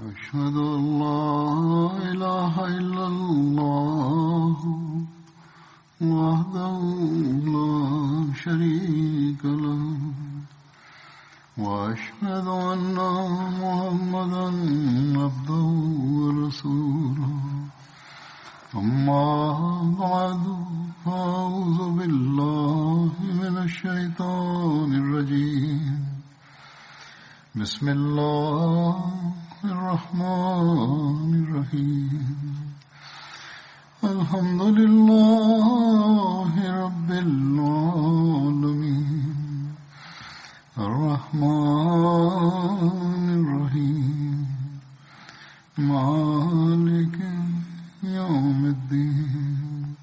أشهد أن لا إله إلا الله وحده لا شريك له وأشهد أن محمدا عبده ورسوله أما بعد فأعوذ بالله من الشيطان الرجيم بسم الله الرحمن الرحيم الحمد لله رب العالمين الرحمن الرحيم مالك يوم الدين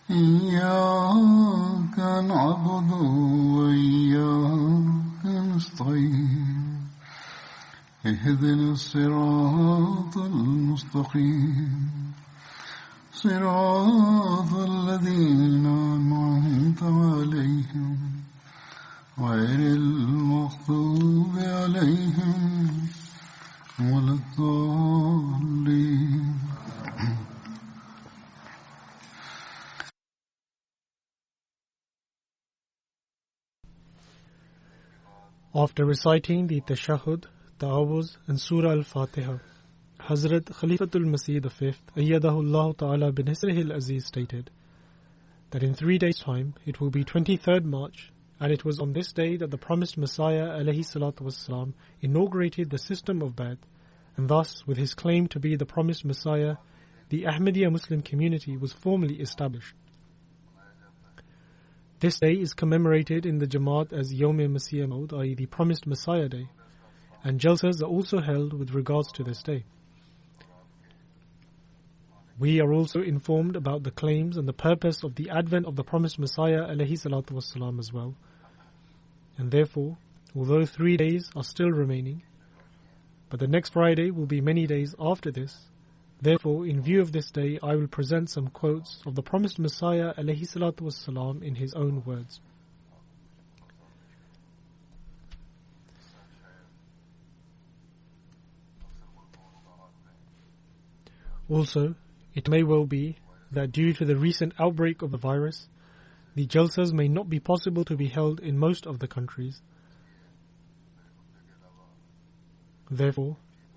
إياك نعبد وإياك نستعين اهدنا الصراط المستقيم صراط الذين أنعمت عليهم غير المغضوب عليهم ولا الضالين. After reciting the Tashahhud, Ta'awuz and Surah Al-Fatiha, Hazrat Khalifatul Masih V, Ayyadahullah Ta'ala bin Hisrihil Aziz stated that in 3 days' time it will be 23rd March, and it was on this day that the promised Messiah alayhi salatu wassalam inaugurated the system of Bai'at, and thus with his claim to be the promised Messiah, the Ahmadiyya Muslim community was formally established. This day is commemorated in the Jamaat as Yawm-e-Masih Maud, i.e. the Promised Messiah Day, and Jalsas are also held with regards to this day. We are also informed about the claims and the purpose of the advent of the Promised Messiah alayhi salatu wassalam as well. And therefore, although 3 days are still remaining, but the next Friday will be many days after this, therefore, in view of this day, I will present some quotes of the Promised Messiah alayhi salatu wassalam in his own words. Also, it may well be that due to the recent outbreak of the virus, the Jalsas may not be possible to be held in most of the countries. Therefore,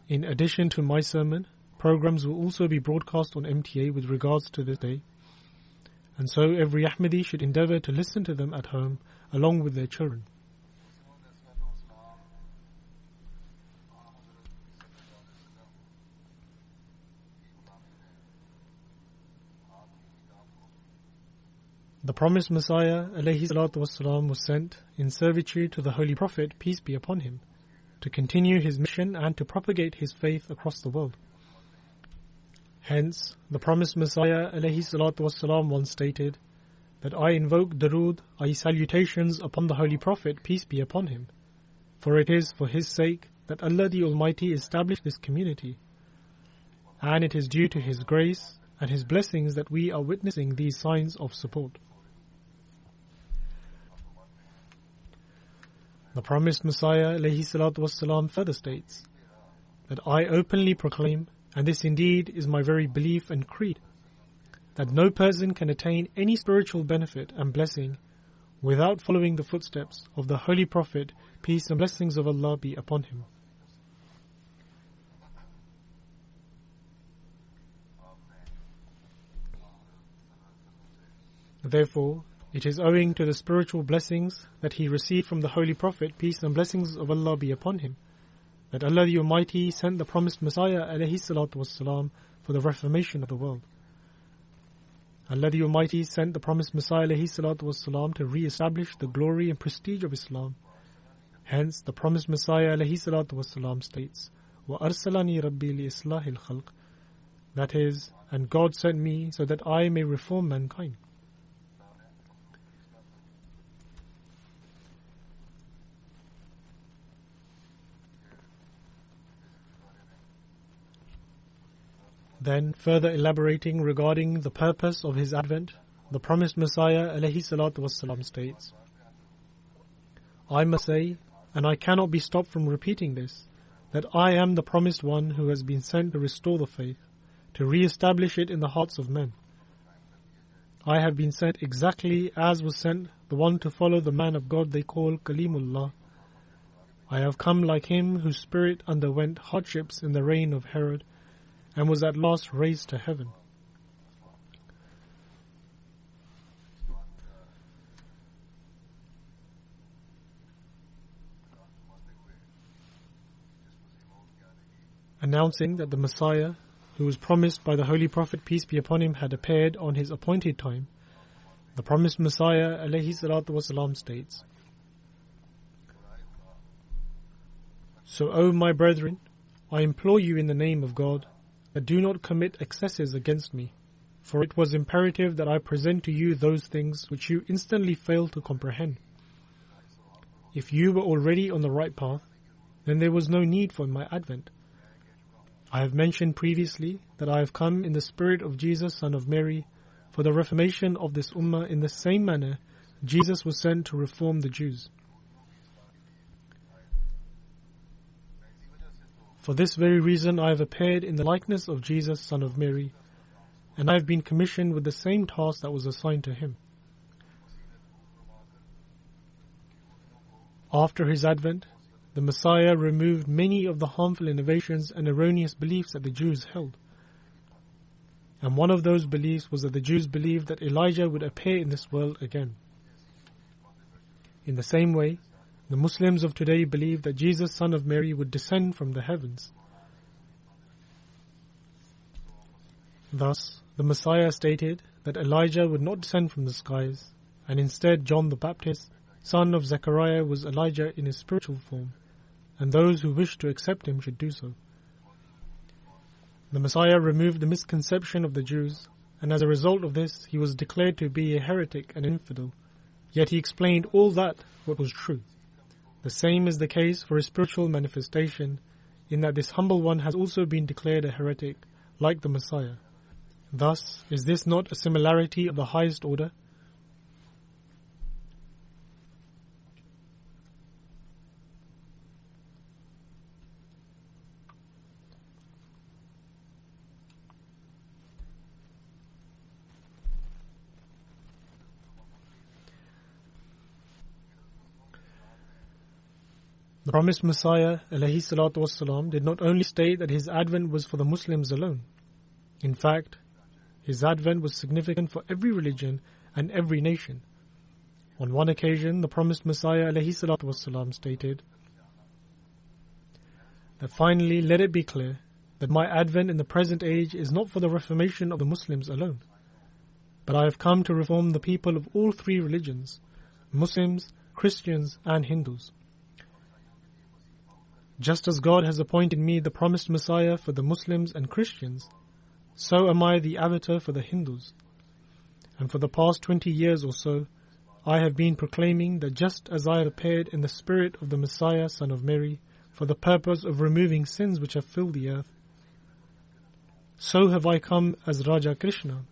in addition to my sermon, programs will also be broadcast on MTA with regards to this day, and so every Ahmadi should endeavour to listen to them at home along with their children. The promised Messiah alayhi salatu wassalam was sent in servitude to the Holy Prophet, peace be upon him, to continue his mission and to propagate his faith across the world. Hence, the promised Messiah alayhi salatu wassalam once stated that I invoke darood, i.e. salutations upon the Holy Prophet, peace be upon him, for it is for his sake that Allah the Almighty established this community, and it is due to his grace and his blessings that we are witnessing these signs of support. The promised Messiah alayhi salatu wassalam further states that I openly proclaim, and this indeed is my very belief and creed, that no person can attain any spiritual benefit and blessing without following the footsteps of the Holy Prophet, peace and blessings of Allah be upon him. Therefore, it is owing to the spiritual blessings that he received from the Holy Prophet, peace and blessings of Allah be upon him, that Allah the Almighty sent the promised Messiah alayhi salatu wassalam for the reformation of the world. Allah the Almighty sent the promised Messiah alayhi salatu wassalam to re-establish the glory and prestige of Islam. Hence, the promised Messiah alayhi salatu wassalam states, وَأَرْسَلَنِي رَبِّي لِإِصْلَاحِ الْخَلْقِ, that is, and God sent me so that I may reform mankind. Then, further elaborating regarding the purpose of his advent, the promised Messiah alayhi salatu wassalam states, I must say, and I cannot be stopped from repeating this, that I am the promised one who has been sent to restore the faith, to re-establish it in the hearts of men. I have been sent exactly as was sent the one to follow the man of God they call Kalimullah. I have come like him whose spirit underwent hardships in the reign of Herod and was at last raised to heaven. Announcing that the Messiah, who was promised by the Holy Prophet, peace be upon him, had appeared on his appointed time, the promised Messiah ﷺ states, "So, O my brethren, I implore you in the name of God, that do not commit excesses against me, for it was imperative that I present to you those things which you instantly fail to comprehend. If you were already on the right path, then there was no need for my advent. I have mentioned previously that I have come in the spirit of Jesus, son of Mary, for the reformation of this ummah in the same manner Jesus was sent to reform the Jews. For this very reason I have appeared in the likeness of Jesus, son of Mary, and I have been commissioned with the same task that was assigned to him. After his advent, the Messiah removed many of the harmful innovations and erroneous beliefs that the Jews held. And one of those beliefs was that the Jews believed that Elijah would appear in this world again. In the same way, the Muslims of today believe that Jesus, son of Mary, would descend from the heavens. Thus, the Messiah stated that Elijah would not descend from the skies, and instead John the Baptist, son of Zechariah, was Elijah in his spiritual form, and those who wished to accept him should do so. The Messiah removed the misconception of the Jews, and as a result of this, he was declared to be a heretic and infidel. Yet he explained all that what was true. The same is the case for his spiritual manifestation, in that this humble one has also been declared a heretic, like the Messiah. Thus, is this not a similarity of the highest order? The promised Messiah ﷺ did not only state that his advent was for the Muslims alone. In fact, his advent was significant for every religion and every nation. On one occasion, the promised Messiah ﷺ stated that finally let it be clear that my advent in the present age is not for the reformation of the Muslims alone, but I have come to reform the people of all three religions, Muslims, Christians and Hindus. Just as God has appointed me the promised Messiah for the Muslims and Christians, so am I the avatar for the Hindus. And for the past 20 years or so, I have been proclaiming that just as I have appeared in the spirit of the Messiah, son of Mary, for the purpose of removing sins which have filled the earth, so have I come as Raja Krishna,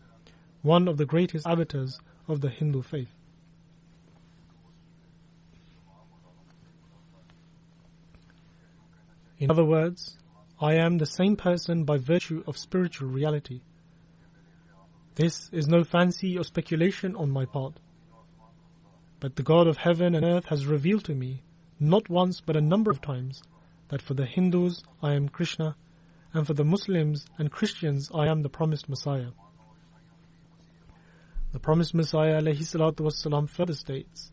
one of the greatest avatars of the Hindu faith. In other words, I am the same person by virtue of spiritual reality. This is no fancy or speculation on my part, but the God of heaven and earth has revealed to me, not once but a number of times, that for the Hindus I am Krishna, and for the Muslims and Christians I am the promised Messiah. The promised Messiah ﷺ further states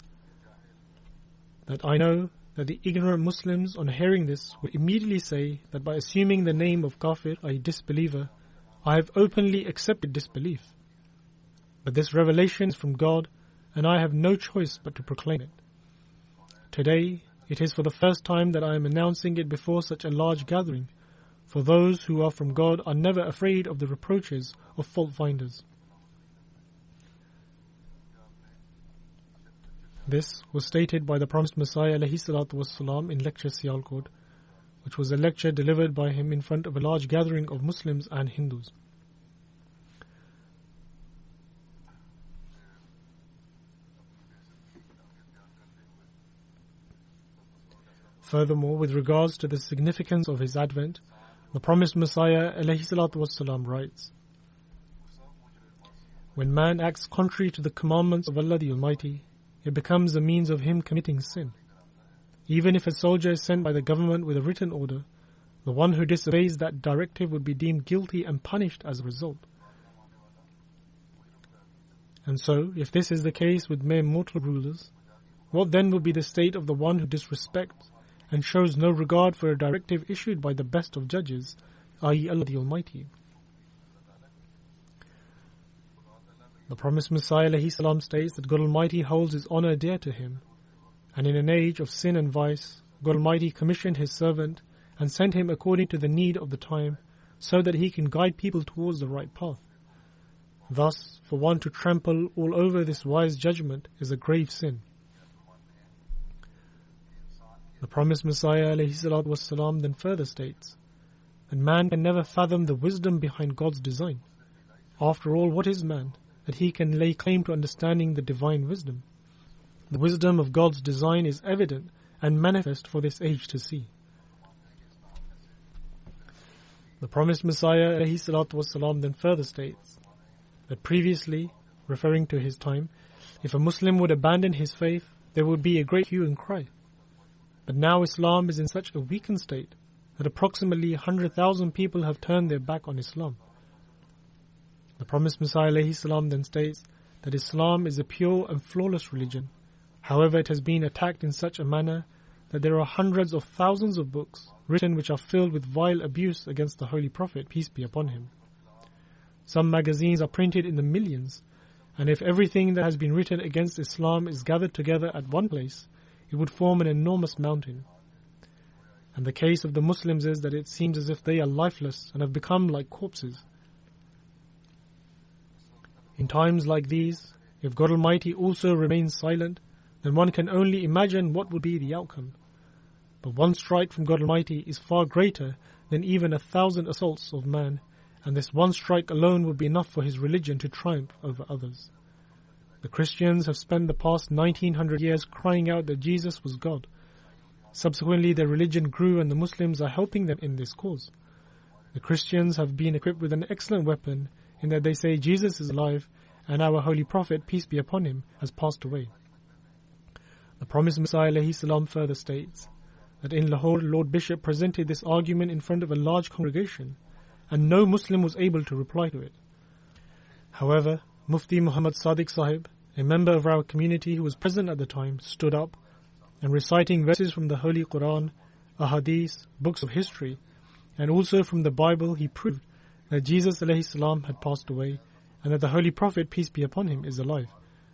that I know that the ignorant Muslims on hearing this will immediately say that by assuming the name of kafir, a disbeliever, I have openly accepted disbelief. But this revelation is from God, and I have no choice but to proclaim it. Today, it is for the first time that I am announcing it before such a large gathering, for those who are from God are never afraid of the reproaches of fault finders. This was stated by the promised Messiah ﷺ in lecture Sialkot, which was a lecture delivered by him in front of a large gathering of Muslims and Hindus. Furthermore, with regards to the significance of his advent, the promised Messiah ﷺ writes, "When man acts contrary to the commandments of Allah the Almighty, it becomes a means of him committing sin. Even if a soldier is sent by the government with a written order, the one who disobeys that directive would be deemed guilty and punished as a result. And so, if this is the case with mere mortal rulers, what then will be the state of the one who disrespects and shows no regard for a directive issued by the best of judges, i.e. Allah the Almighty?" The promised Messiah ﷺ states that God Almighty holds His honor dear to Him, and in an age of sin and vice, God Almighty commissioned His servant and sent him according to the need of the time, so that he can guide people towards the right path. Thus, for one to trample all over this wise judgment is a grave sin. The promised Messiah ﷺ then further states that man can never fathom the wisdom behind God's design. After all, what is man, that he can lay claim to understanding the divine wisdom? The wisdom of God's design is evident and manifest for this age to see. The promised Messiah ﷺ then further states that previously, referring to his time, if a Muslim would abandon his faith, there would be a great hue and cry. But now Islam is in such a weakened state that approximately 100,000 people have turned their back on Islam. The promised Messiah ﷺ then states that Islam is a pure and flawless religion. However, it has been attacked in such a manner that there are hundreds of thousands of books written which are filled with vile abuse against the Holy Prophet, peace be upon him. Some magazines are printed in the millions, and if everything that has been written against Islam is gathered together at one place, it would form an enormous mountain. And the case of the Muslims is that it seems as if they are lifeless and have become like corpses. In times like these, if God Almighty also remains silent, then one can only imagine what would be the outcome. But one strike from God Almighty is far greater than even 1,000 assaults of man, and this one strike alone would be enough for his religion to triumph over others. The Christians have spent the past 1900 years crying out that Jesus was God. Subsequently, their religion grew and the Muslims are helping them in this cause. The Christians have been equipped with an excellent weapon in that they say Jesus is alive and our Holy Prophet, peace be upon him, has passed away. The promised Messiah ﷺ further states that in Lahore, Lord Bishop presented this argument in front of a large congregation and no Muslim was able to reply to it. However, Mufti Muhammad Sadiq Sahib, a member of our community who was present at the time, stood up and reciting verses from the Holy Quran, Ahadith, books of history, and also from the Bible, he proved that Jesus ﷺ had passed away and that the Holy Prophet, peace be upon him, is alive,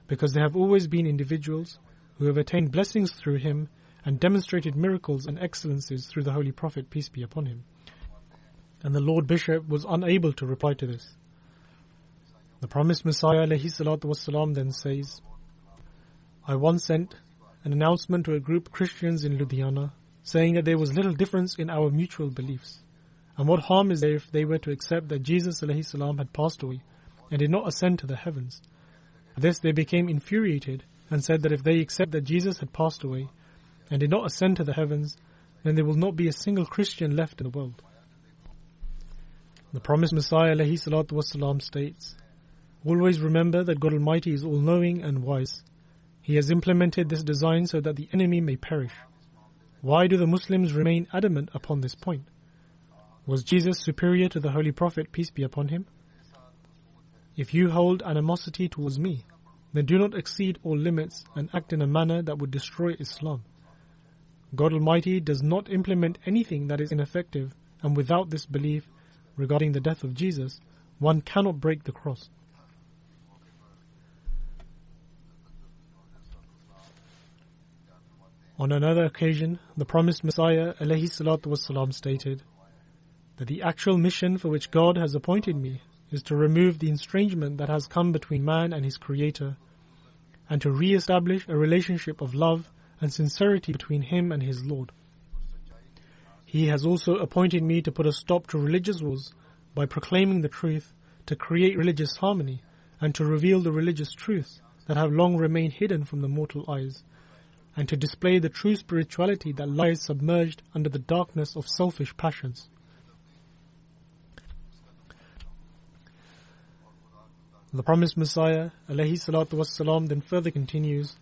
because there have always been individuals who have attained blessings through him and demonstrated miracles and excellences through the Holy Prophet, peace be upon him. And the Lord Bishop was unable to reply to this. The promised Messiah ﷺ then says, "I once sent an announcement to a group of Christians in Ludhiana saying that there was little difference in our mutual beliefs. And what harm is there if they were to accept that Jesus ﷺ had passed away and did not ascend to the heavens? For this they became infuriated and said that if they accept that Jesus had passed away and did not ascend to the heavens, then there will not be a single Christian left in the world." The promised Messiah ﷺ states, "Always remember that God Almighty is all-knowing and wise. He has implemented this design so that the enemy may perish. Why do the Muslims remain adamant upon this point? Was Jesus superior to the Holy Prophet, peace be upon him? If you hold animosity towards me, then do not exceed all limits and act in a manner that would destroy Islam. God Almighty does not implement anything that is ineffective, and without this belief regarding the death of Jesus, one cannot break the cross." On another occasion, the promised Messiah ﷺ stated that the actual mission for which God has appointed me is to remove the estrangement that has come between man and his Creator, and to re-establish a relationship of love and sincerity between him and his Lord. He has also appointed me to put a stop to religious wars by proclaiming the truth, to create religious harmony, and to reveal the religious truths that have long remained hidden from the mortal eyes, and to display the true spirituality that lies submerged under the darkness of selfish passions. The promised Messiah ﷺ then further continues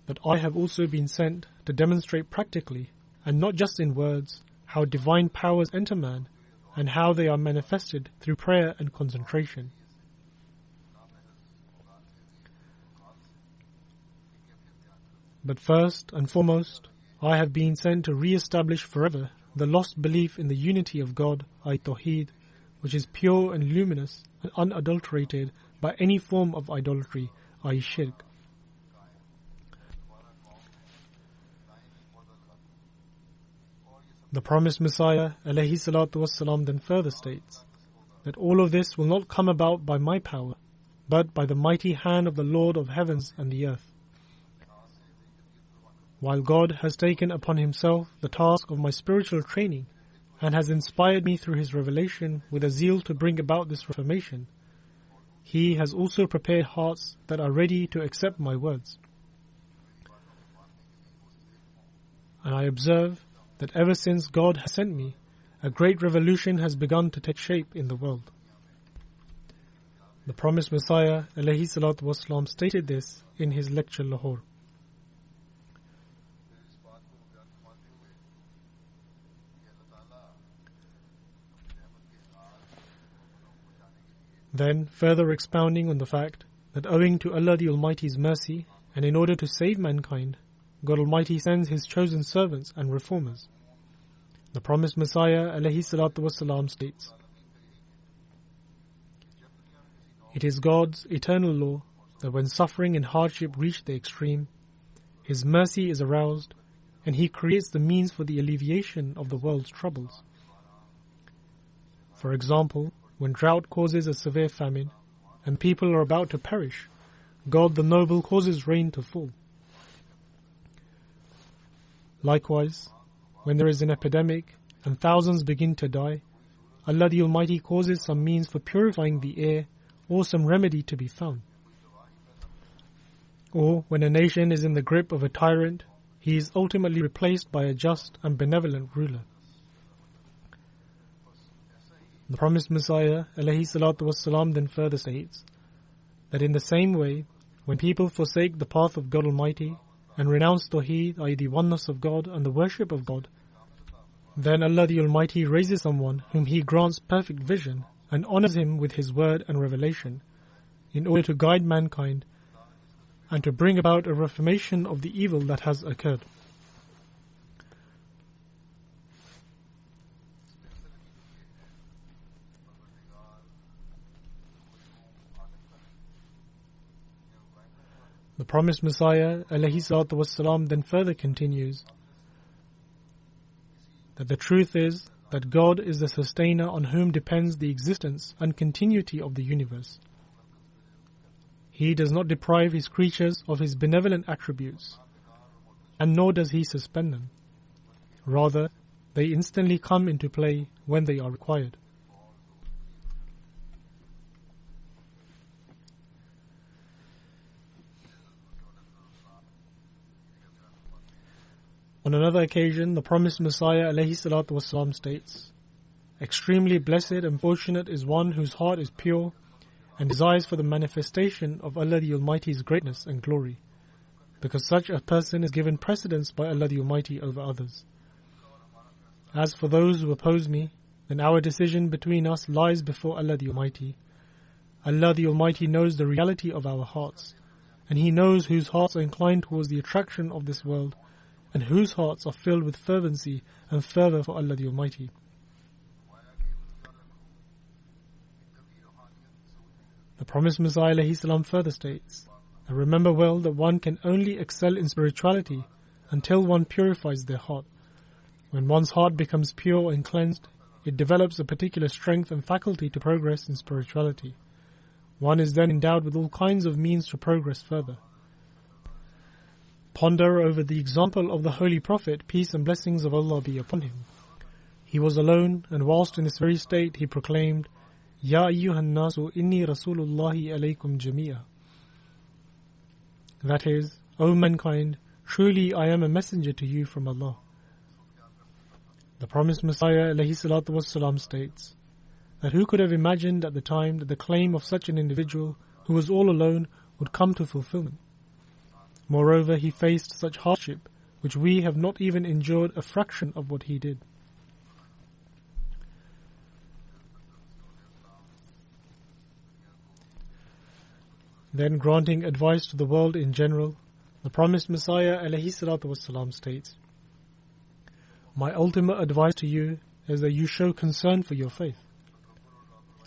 that I have also been sent to demonstrate practically, and not just in words, how divine powers enter man and how they are manifested through prayer and concentration. But first and foremost, I have been sent to re-establish forever the lost belief in the unity of God, Tawheed, which is pure and luminous and unadulterated by any form of idolatry, Shirk. The promised Messiah ﷺ then further states that all of this will not come about by my power, but by the mighty hand of the Lord of heavens and the earth. While God has taken upon himself the task of my spiritual training and has inspired me through his revelation with a zeal to bring about this reformation, he has also prepared hearts that are ready to accept my words. And I observe that ever since God has sent me, a great revolution has begun to take shape in the world. The promised Messiah ﷺ stated this in his lecture Lahore. Then, further expounding on the fact that owing to Allah the Almighty's mercy and in order to save mankind, God Almighty sends His chosen servants and reformers. The promised Messiah ﷺ states, it is God's eternal law that when suffering and hardship reach the extreme, His mercy is aroused and He creates the means for the alleviation of the world's troubles. For example, when drought causes a severe famine and people are about to perish, God the Noble causes rain to fall. Likewise, when there is an epidemic and thousands begin to die, Allah the Almighty causes some means for purifying the air or some remedy to be found. Or when a nation is in the grip of a tyrant, he is ultimately replaced by a just and benevolent ruler. The promised Messiah ﷺ then further states that in the same way, when people forsake the path of God Almighty and renounce Tawheed, i.e. the oneness of God and the worship of God, then Allah the Almighty raises someone whom He grants perfect vision and honors him with His word and revelation in order to guide mankind and to bring about a reformation of the evil that has occurred. The promised Messiah ﷺ then further continues that the truth is that God is the sustainer on whom depends the existence and continuity of the universe. He does not deprive His creatures of His benevolent attributes, and nor does He suspend them. Rather, they instantly come into play when they are required. On another occasion, the promised Messiah ﷺ states, extremely blessed and fortunate is one whose heart is pure and desires for the manifestation of Allah the Almighty's greatness and glory, because such a person is given precedence by Allah the Almighty over others. As for those who oppose me, then our decision between us lies before Allah the Almighty. Allah the Almighty knows the reality of our hearts, and He knows whose hearts are inclined towards the attraction of this world, and whose hearts are filled with fervency and fervor for Allah the Almighty. The promised Messiah ﷺ further states, and remember well that one can only excel in spirituality until one purifies their heart. When one's heart becomes pure and cleansed, it develops a particular strength and faculty to progress in spirituality. One is then endowed with all kinds of means to progress further. Ponder over the example of the Holy Prophet, peace and blessings of Allah be upon him. He was alone, and whilst in this very state he proclaimed, Ya ayyuhan nasu inni rasulullahi alaykum jami'a. That is, O mankind, truly I am a messenger to you from Allah. The promised Messiah ﷺ states that who could have imagined at the time that the claim of such an individual who was all alone would come to fulfillment. Moreover, he faced such hardship which we have not even endured a fraction of what he did. Then, granting advice to the world in general, the promised Messiah ﷺ states, My ultimate advice to you is that you show concern for your faith.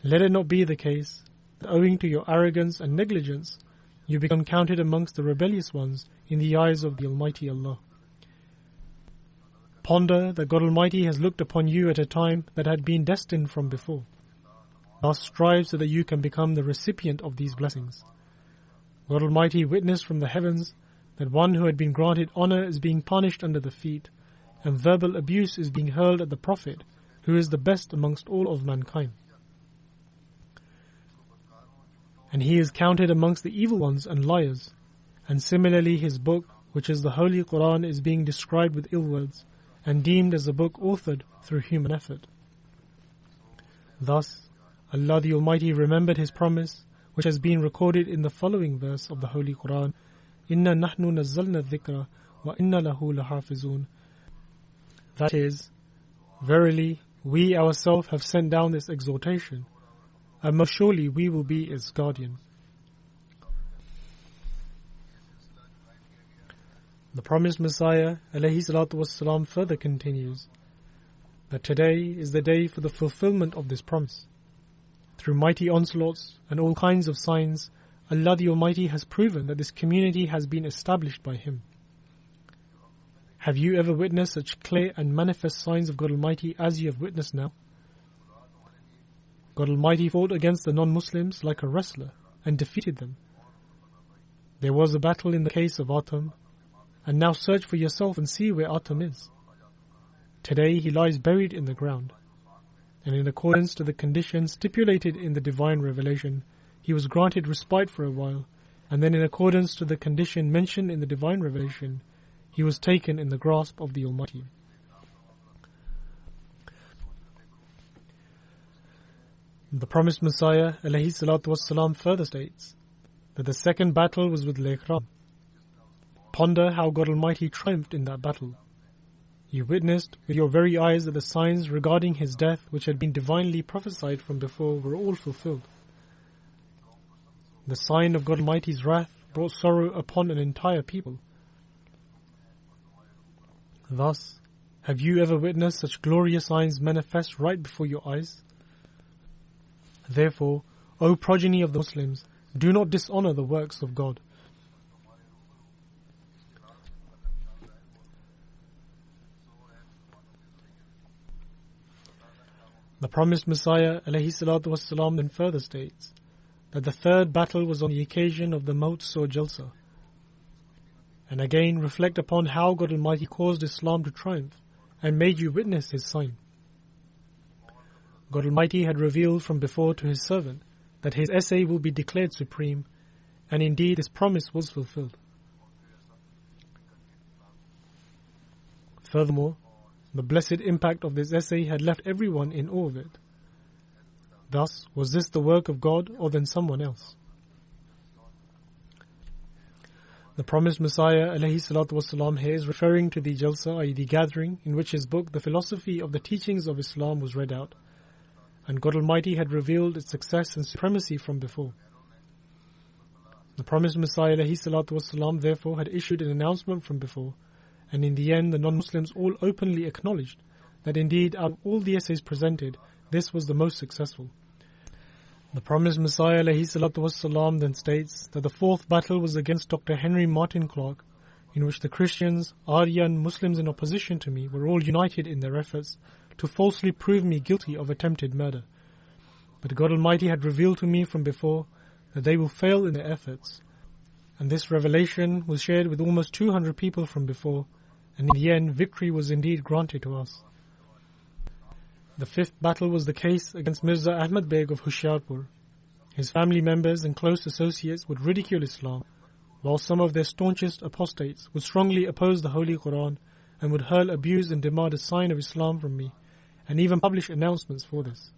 Let it not be the case that owing to your arrogance and negligence, you become counted amongst the rebellious ones in the eyes of the Almighty Allah. Ponder that God Almighty has looked upon you at a time that had been destined from before. Thus strive so that you can become the recipient of these blessings. God Almighty witnessed from the heavens that one who had been granted honor is being punished under the feet, and verbal abuse is being hurled at the Prophet, who is the best amongst all of mankind. And he is counted amongst the evil ones and liars, and similarly his book, which is the Holy Quran, is being described with ill words, and deemed as a book authored through human effort. Thus, Allah the Almighty remembered His promise, which has been recorded in the following verse of the Holy Quran, Inna nahnu nazzalna dhikra wa inna lahu lahafizun. That is, verily, we ourselves have sent down this exhortation, and most surely we will be its guardian. The promised Messiah ﷺ further continues that today is the day for the fulfillment of this promise. Through mighty onslaughts and all kinds of signs, Allah the Almighty has proven that this community has been established by Him. Have you ever witnessed such clear and manifest signs of God Almighty as you have witnessed now? God Almighty fought against the non-Muslims like a wrestler and defeated them. There was a battle in the case of Atam, and now search for yourself and see where Atam is. Today he lies buried in the ground, and in accordance to the conditions stipulated in the divine revelation, he was granted respite for a while, and then in accordance to the condition mentioned in the divine revelation, he was taken in the grasp of the Almighty. The promised Messiah ﷺ further states that the second battle was with Laikram. Ponder how God Almighty triumphed in that battle. You witnessed with your very eyes that the signs regarding his death, which had been divinely prophesied from before, were all fulfilled. The sign of God Almighty's wrath brought sorrow upon an entire people. Thus, have you ever witnessed such glorious signs manifest right before your eyes? Therefore, O progeny of the Muslims, do not dishonor the works of God. The promised Messiah ﷺ then further states that the third battle was on the occasion of the Maut Sur Jalsa. And again reflect upon how God Almighty caused Islam to triumph and made you witness His sign. God Almighty had revealed from before to His servant that His essay will be declared supreme, and indeed His promise was fulfilled. Furthermore, the blessed impact of this essay had left everyone in awe of it. Thus, was this the work of God or then someone else? The promised Messiah ﷺ here is referring to the Jalsa, i.e. the gathering, in which his book, The Philosophy of the Teachings of Islam, was read out, and God Almighty had revealed its success and supremacy from before. The promised Messiah ﷺ therefore had issued an announcement from before, and in the end the non-Muslims all openly acknowledged that indeed out of all the essays presented, this was the most successful. The promised Messiah ﷺ then states that the fourth battle was against Dr. Henry Martin Clark, in which the Christians, Aryan Muslims in opposition to me were all united in their efforts to falsely prove me guilty of attempted murder. But God Almighty had revealed to me from before that they will fail in their efforts, and this revelation was shared with almost 200 people from before, and in the end victory was indeed granted to us. The fifth battle was the case against Mirza Ahmad Beg of Hoshiarpur. His family members and close associates would ridicule Islam, while some of their staunchest apostates would strongly oppose the Holy Quran and would hurl abuse and demand a sign of Islam from me, and even publish announcements for this.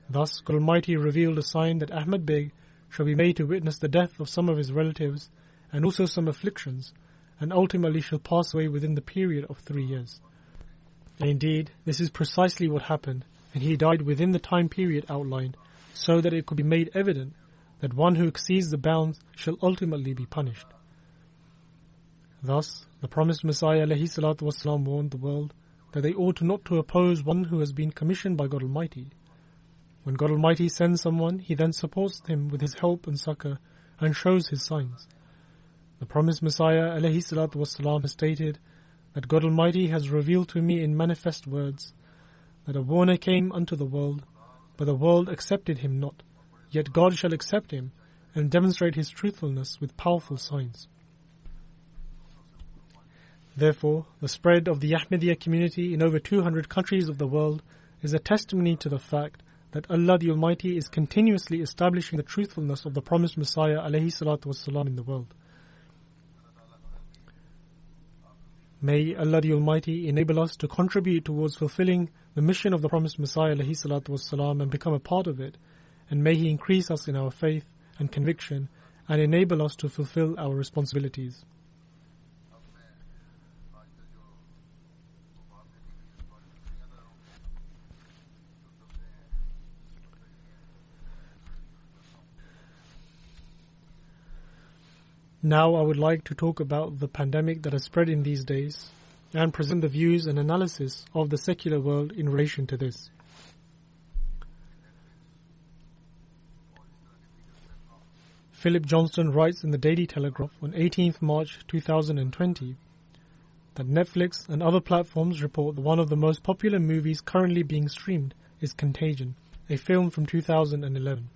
Thus, God Almighty revealed a sign that Ahmad Beg shall be made to witness the death of some of his relatives and also some afflictions, and ultimately shall pass away within the period of 3 years. And indeed, this is precisely what happened, and he died within the time period outlined, so that it could be made evident that one who exceeds the bounds shall ultimately be punished. Thus, the promised Messiah ﷺ warned the world that they ought not to oppose one who has been commissioned by God Almighty. When God Almighty sends someone, He then supports him with His help and succor and shows His signs. The promised Messiah ﷺ has stated that God Almighty has revealed to me in manifest words that a warner came unto the world, but the world accepted him not. Yet God shall accept him and demonstrate His truthfulness with powerful signs. Therefore, the spread of the Ahmadiyya community in over 200 countries of the world is a testimony to the fact that Allah the Almighty is continuously establishing the truthfulness of the promised Messiah ﷺ in the world. May Allah the Almighty enable us to contribute towards fulfilling the mission of the promised Messiah ﷺ and become a part of it, and may He increase us in our faith and conviction and enable us to fulfill our responsibilities. Now I would like to talk about the pandemic that has spread in these days and present the views and analysis of the secular world in relation to this. Philip Johnston writes in the Daily Telegraph on 18th March 2020 that Netflix and other platforms report that one of the most popular movies currently being streamed is Contagion, a film from 2011.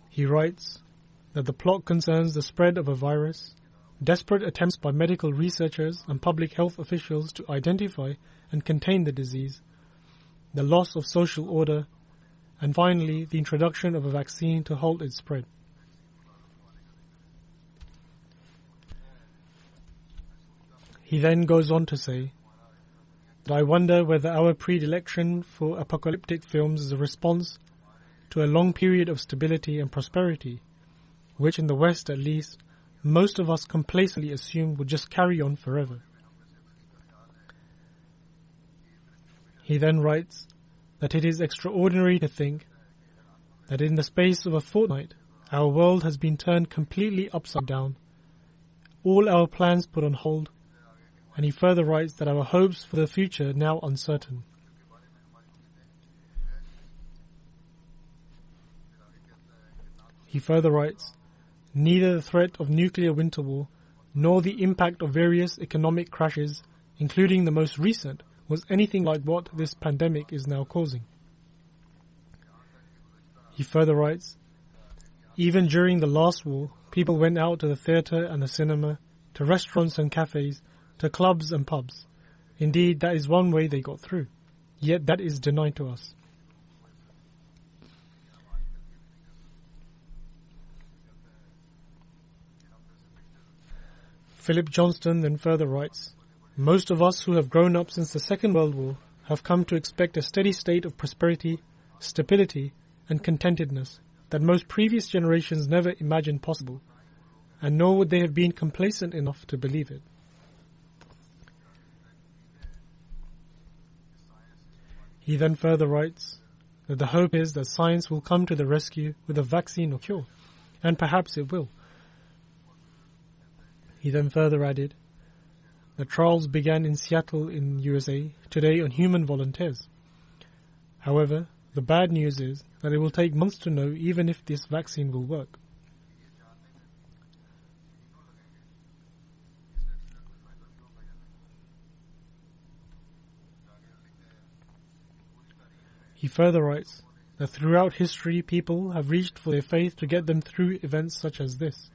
He writes that the plot concerns the spread of a virus, desperate attempts by medical researchers and public health officials to identify and contain the disease, the loss of social order, and finally the introduction of a vaccine to halt its spread. He then goes on to say that I wonder whether our predilection for apocalyptic films is a response to a long period of stability and prosperity, which in the West at least, most of us complacently assume would just carry on forever. He then writes that it is extraordinary to think that in the space of a fortnight, our world has been turned completely upside down, all our plans put on hold, and he further writes that our hopes for the future are now uncertain. He further writes, neither the threat of nuclear winter war nor the impact of various economic crashes, including the most recent, was anything like what this pandemic is now causing. He further writes, even during the last war, people went out to the theatre and the cinema, to restaurants and cafes, to clubs and pubs. Indeed, that is one way they got through. Yet that is denied to us. Philip Johnston then further writes, most of us who have grown up since the Second World War have come to expect a steady state of prosperity, stability, and contentedness that most previous generations never imagined possible, and nor would they have been complacent enough to believe it. He then further writes that the hope is that science will come to the rescue with a vaccine or cure, and perhaps it will. He then further added that trials began in Seattle in USA today on human volunteers. However, the bad news is that it will take months to know even if this vaccine will work. He further writes that throughout history people have reached for their faith to get them through events such as this.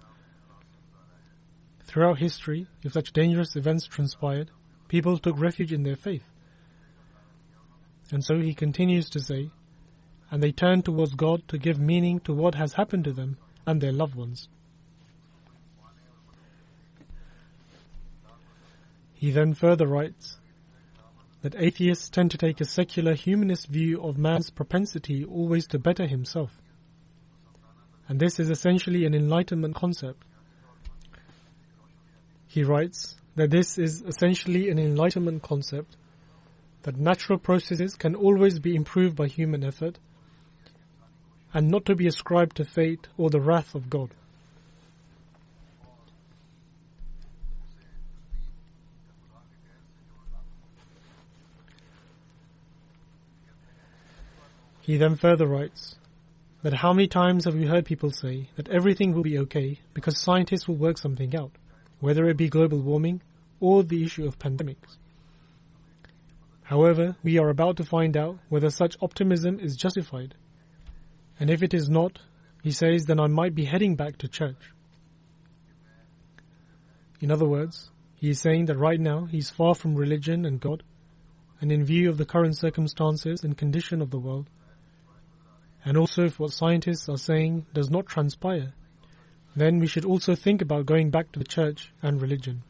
Throughout history, if such dangerous events transpired, people took refuge in their faith. And so he continues to say, and they turned towards God to give meaning to what has happened to them, and their loved ones. He then further writes that atheists tend to take a secular humanist view of man's propensity always to better himself. And this is essentially an enlightenment concept. He writes that this is essentially an enlightenment concept, that natural processes can always be improved by human effort, and not to be ascribed to fate or the wrath of God. He then further writes that how many times have we heard people say that everything will be okay because scientists will work something out, whether it be global warming or the issue of pandemics. However, we are about to find out whether such optimism is justified. And if it is not, he says, then I might be heading back to church. In other words, he is saying that right now he is far from religion and God, and in view of the current circumstances and condition of the world, and also if what scientists are saying does not transpire, then we should also think about going back to the church and religion.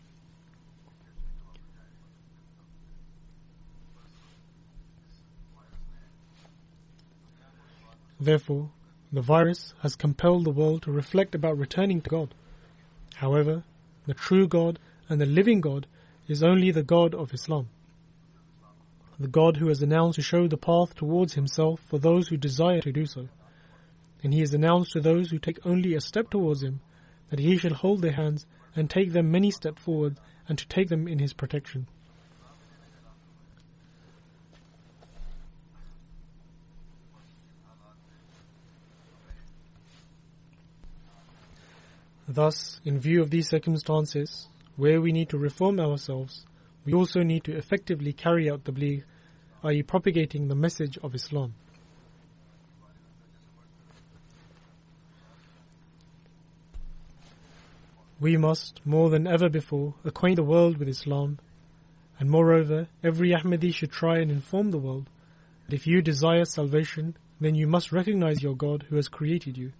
Therefore, the virus has compelled the world to reflect about returning to God. However, the true God and the living God is only the God of Islam, the God who has announced to show the path towards himself for those who desire to do so. And he has announced to those who take only a step towards him that he shall hold their hands and take them many steps forward and to take them in his protection. Thus, in view of these circumstances, where we need to reform ourselves, we also need to effectively carry out the tabligh, i.e. propagating the message of Islam. We must, more than ever before, acquaint the world with Islam, and moreover, every Ahmadi should try and inform the world that if you desire salvation, then you must recognize your God who has created you,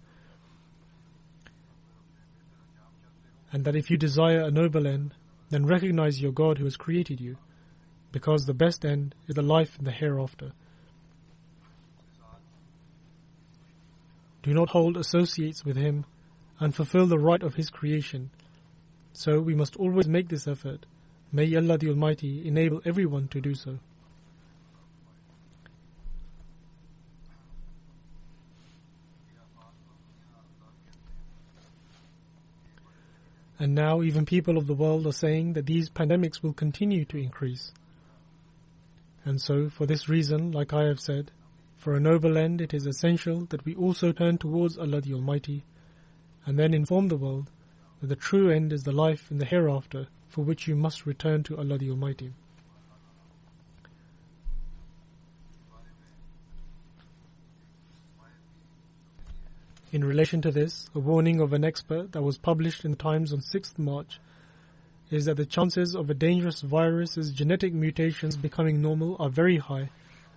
and that if you desire a noble end, then recognize your God who has created you, because the best end is the life in the hereafter. Do not hold associates with him and fulfill the right of his creation. So we must always make this effort. May Allah the Almighty enable everyone to do so. And now even people of the world are saying that these pandemics will continue to increase. And so, for this reason, like I have said, for a noble end it is essential that we also turn towards Allah the Almighty and then inform the world that the true end is the life in the hereafter, for which you must return to Allah the Almighty. In relation to this, a warning of an expert that was published in the Times on 6th March is that the chances of a dangerous virus's genetic mutations becoming normal are very high,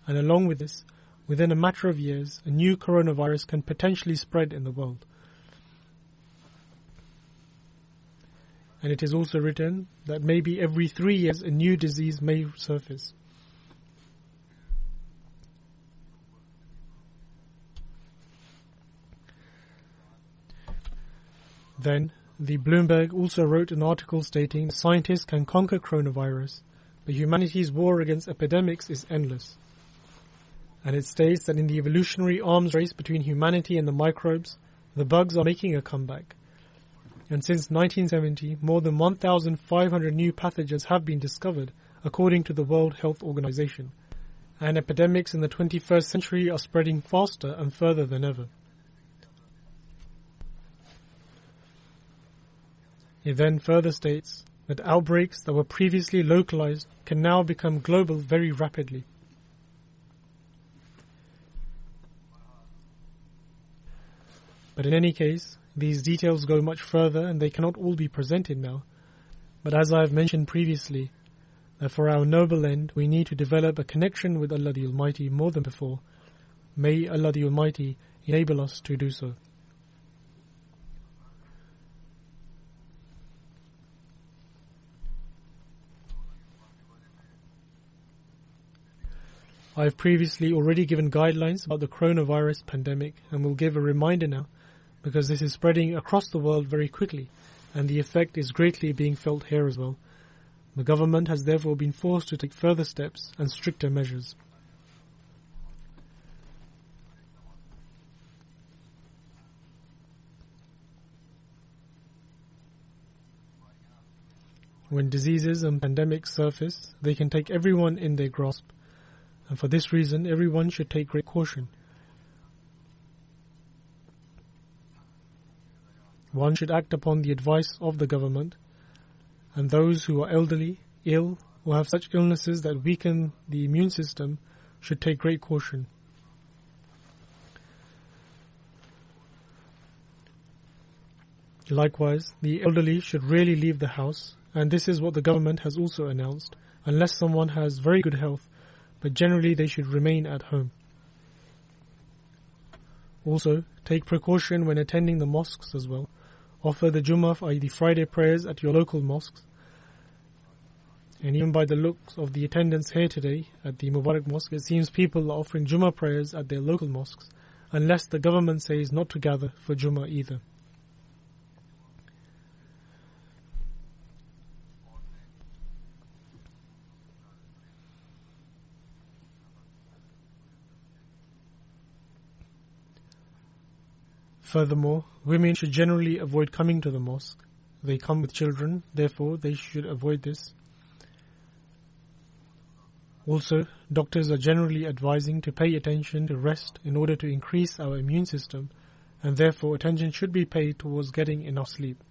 and along with this, within a matter of years, a new coronavirus can potentially spread in the world. And it is also written that maybe every 3 years a new disease may surface. Then, the Bloomberg also wrote an article stating scientists can conquer coronavirus, but humanity's war against epidemics is endless. And it states that in the evolutionary arms race between humanity and the microbes, the bugs are making a comeback. And since 1970, more than 1,500 new pathogens have been discovered, according to the World Health Organization. And epidemics in the 21st century are spreading faster and further than ever. It then further states that outbreaks that were previously localized can now become global very rapidly. But in any case, these details go much further and they cannot all be presented now. But as I have mentioned previously, that for our noble end we need to develop a connection with Allah the Almighty more than before. May Allah the Almighty enable us to do so. I have previously already given guidelines about the coronavirus pandemic and will give a reminder now because this is spreading across the world very quickly and the effect is greatly being felt here as well. The government has therefore been forced to take further steps and stricter measures. When diseases and pandemics surface, they can take everyone in their grasp, and for this reason, everyone should take great caution. One should act upon the advice of the government, and those who are elderly, ill, or have such illnesses that weaken the immune system should take great caution. Likewise, the elderly should rarely leave the house, and this is what the government has also announced, unless someone has very good health, but generally they should remain at home. Also, take precaution when attending the mosques as well. Offer the Jummah, i.e. the Friday prayers at your local mosques. And even by the looks of the attendance here today at the Mubarak Mosque, it seems people are offering Jummah prayers at their local mosques, unless the government says not to gather for Jummah either. Furthermore, women should generally avoid coming to the mosque. They come with children, therefore they should avoid this. Also, doctors are generally advising to pay attention to rest in order to increase our immune system, and therefore attention should be paid towards getting enough sleep.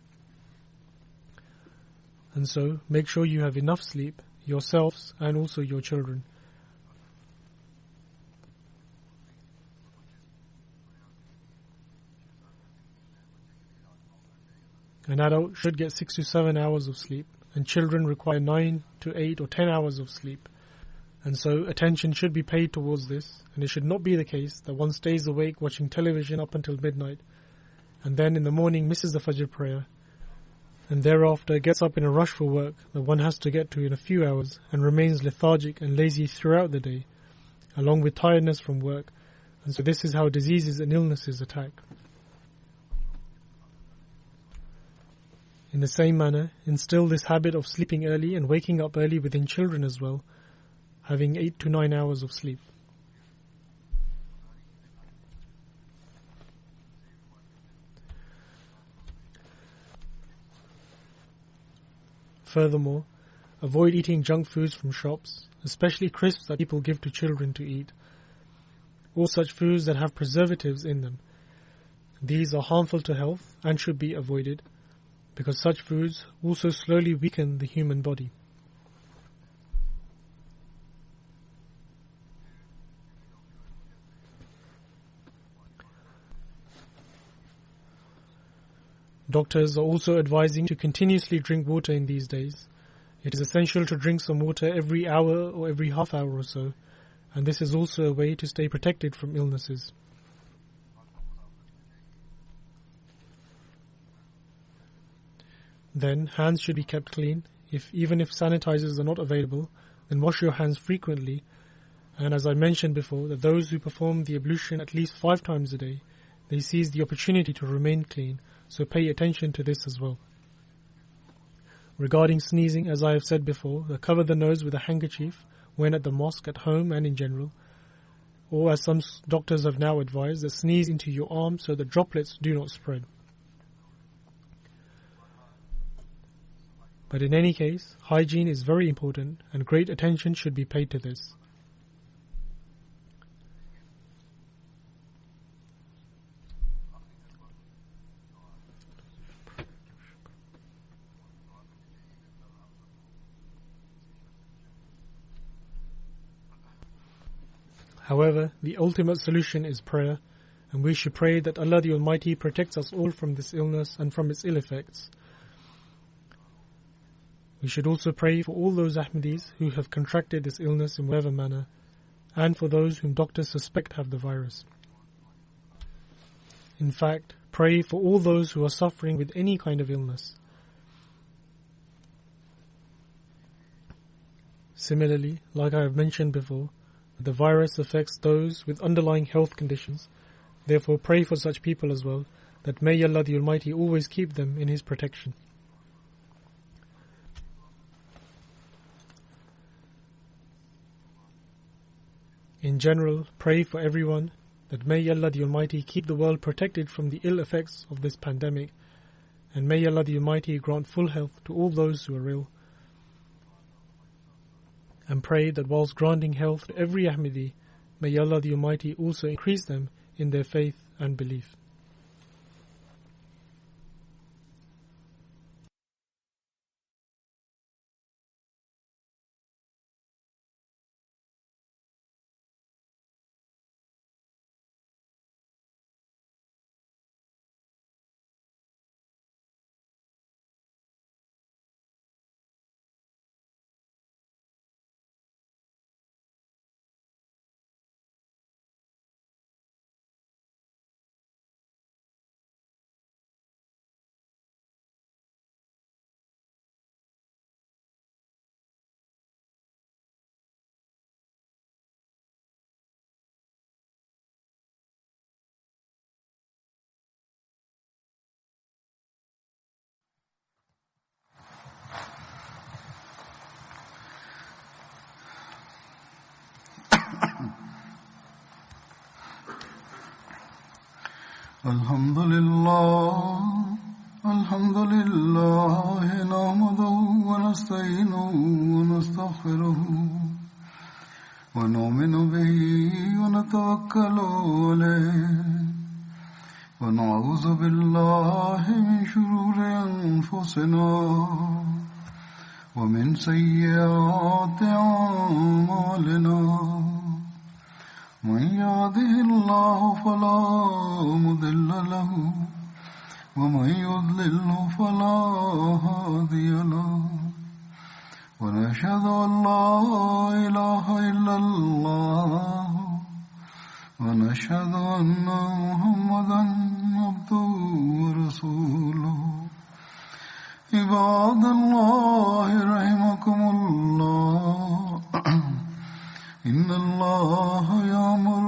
And so, make sure you have enough sleep, yourselves and also your children. An adult should get 6 to 7 hours of sleep, and children require 9 to 8 or 10 hours of sleep. And so attention should be paid towards this, and it should not be the case that one stays awake watching television up until midnight, and then in the morning misses the Fajr prayer, and thereafter gets up in a rush for work that one has to get to in a few hours, and remains lethargic and lazy throughout the day, along with tiredness from work, and so this is how diseases and illnesses attack. In the same manner, instill this habit of sleeping early and waking up early within children as well, having 8 to 9 hours of sleep. Furthermore, avoid eating junk foods from shops, especially crisps that people give to children to eat, or such foods that have preservatives in them. These are harmful to health and should be avoided, because such foods also slowly weaken the human body. Doctors are also advising to continuously drink water in these days. It is essential to drink some water every hour or every half hour or so, and this is also a way to stay protected from illnesses. Then, hands should be kept clean. Even if sanitizers are not available, then wash your hands frequently. And as I mentioned before, that those who perform the ablution at least 5 times a day, they seize the opportunity to remain clean, so pay attention to this as well. Regarding sneezing, as I have said before, cover the nose with a handkerchief when at the mosque, at home and in general. Or as some doctors have now advised, that sneeze into your arm so the droplets do not spread. But in any case, hygiene is very important and great attention should be paid to this. However, the ultimate solution is prayer, and we should pray that Allah the Almighty protects us all from this illness and from its ill effects. We should also pray for all those Ahmadis who have contracted this illness in whatever manner, and for those whom doctors suspect have the virus. In fact, pray for all those who are suffering with any kind of illness. Similarly, like I have mentioned before, the The virus affects those with underlying health conditions. Therefore pray for such people as well, that may Allah the Almighty always keep them in His protection. In general, pray for everyone that may Allah the Almighty keep the world protected from the ill effects of this pandemic, and may Allah the Almighty grant full health to all those who are ill. And pray that whilst granting health to every Ahmadi, may Allah the Almighty also increase them in their faith and belief. الحمد لله نحمده ونستعينه ونستغفره ونؤمن به ونتوكل عليه ونعوذ بالله من شرور أنفسنا ومن سيئات أعمالنا من يهده الله فلا مضل له ومن يضلل فلا هادي له ونشهد أن لا إله إلا الله ونشهد أن محمدا عبده ورسوله عباد الله رحمكم الله إن الله يأمر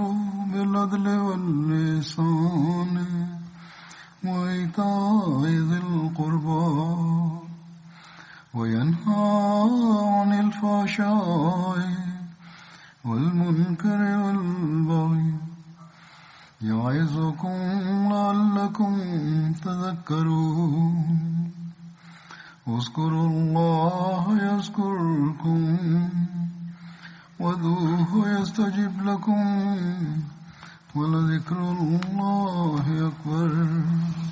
بالعدل والإحسان وإيتاء ذي القربى وينهى عن الفحشاء والمنكر والبغي يعظكم لعلكم تذكرون اذكروا الله يذكركم وادعوه يستجب لكم ولذكر الله أكبر